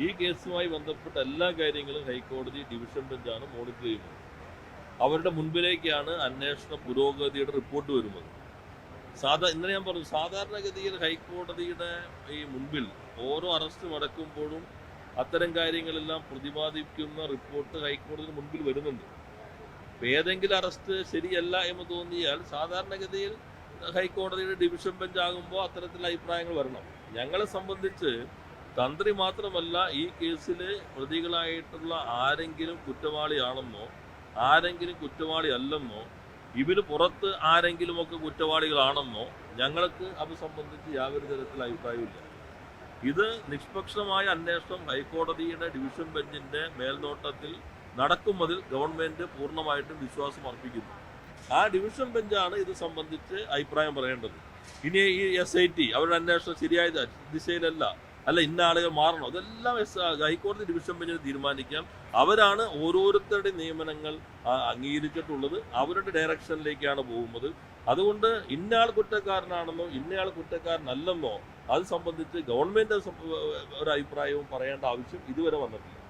ഈ കേസുമായി ബന്ധപ്പെട്ട എല്ലാ കാര്യങ്ങളും ഹൈക്കോടതി ഡിവിഷൻ ബെഞ്ചാണ് മോണിറ്റർ ചെയ്യുന്നത്. അവരുടെ മുൻപിലേക്കാണ് അന്വേഷണ പുരോഗതിയുടെ റിപ്പോർട്ട് വരുന്നത്. ഇന്നലെ ഞാൻ പറഞ്ഞു, സാധാരണഗതിയിൽ ഹൈക്കോടതിയുടെ ഈ മുൻപിൽ ഓരോ അറസ്റ്റ് നടക്കുമ്പോഴും അത്തരം കാര്യങ്ങളെല്ലാം പ്രതിപാദിക്കുന്ന റിപ്പോർട്ട് ഹൈക്കോടതിയുടെ മുൻപിൽ വരുന്നുണ്ട്. ഏതെങ്കിലും അറസ്റ്റ് ശരിയല്ല എന്ന് തോന്നിയാൽ സാധാരണഗതിയിൽ ഹൈക്കോടതിയുടെ ഡിവിഷൻ ബെഞ്ച് ആകുമ്പോൾ അത്തരത്തിലുള്ള അഭിപ്രായങ്ങൾ വരണം. ഞങ്ങളെ സംബന്ധിച്ച് തന്ത്രി മാത്രമല്ല, ഈ കേസിൽ പ്രതികളായിട്ടുള്ള ആരെങ്കിലും കുറ്റവാളിയാണെന്നോ ആരെങ്കിലും കുറ്റവാളി അല്ലെന്നോ ഇവര് പുറത്ത് ആരെങ്കിലുമൊക്കെ കുറ്റവാളികളാണെന്നോ ഞങ്ങൾക്ക് അത് സംബന്ധിച്ച് യാതൊരു തരത്തിലുള്ള അഭിപ്രായമില്ല. ഇത് നിഷ്പക്ഷമായ അന്വേഷണം ഹൈക്കോടതിയുടെ ഡിവിഷൻ ബെഞ്ചിന്റെ മേൽനോട്ടത്തിൽ നടക്കുന്നതിൽ ഗവൺമെന്റ് പൂർണ്ണമായിട്ടും വിശ്വാസം അർപ്പിക്കുന്നു. ആ ഡിവിഷൻ ബെഞ്ചാണ് ഇത് സംബന്ധിച്ച് അഭിപ്രായം പറയേണ്ടത്. ഇനി ഈ SIT അവരുടെ അന്വേഷണം ശരിയായ ദിശയിലല്ല, ഇന്ന ആളുകൾ മാറണോ, അതെല്ലാം ഹൈക്കോടതി ഡിവിഷൻ ബെഞ്ചിന് തീരുമാനിക്കാം. അവരാണ് ഓരോരുത്തരുടെ നിയമനങ്ങൾ അംഗീകരിച്ചിട്ടുള്ളത്, അവരുടെ ഡയറക്ഷനിലേക്കാണ് പോകുന്നത്. അതുകൊണ്ട് ഇന്നയാൾ കുറ്റക്കാരനാണെന്നോ ഇന്നയാൾ കുറ്റക്കാരനല്ലെന്നോ അത് സംബന്ധിച്ച് ഗവൺമെന്റ് ഒരു അഭിപ്രായവും പറയേണ്ട ആവശ്യം ഇതുവരെ വന്നിട്ടില്ല.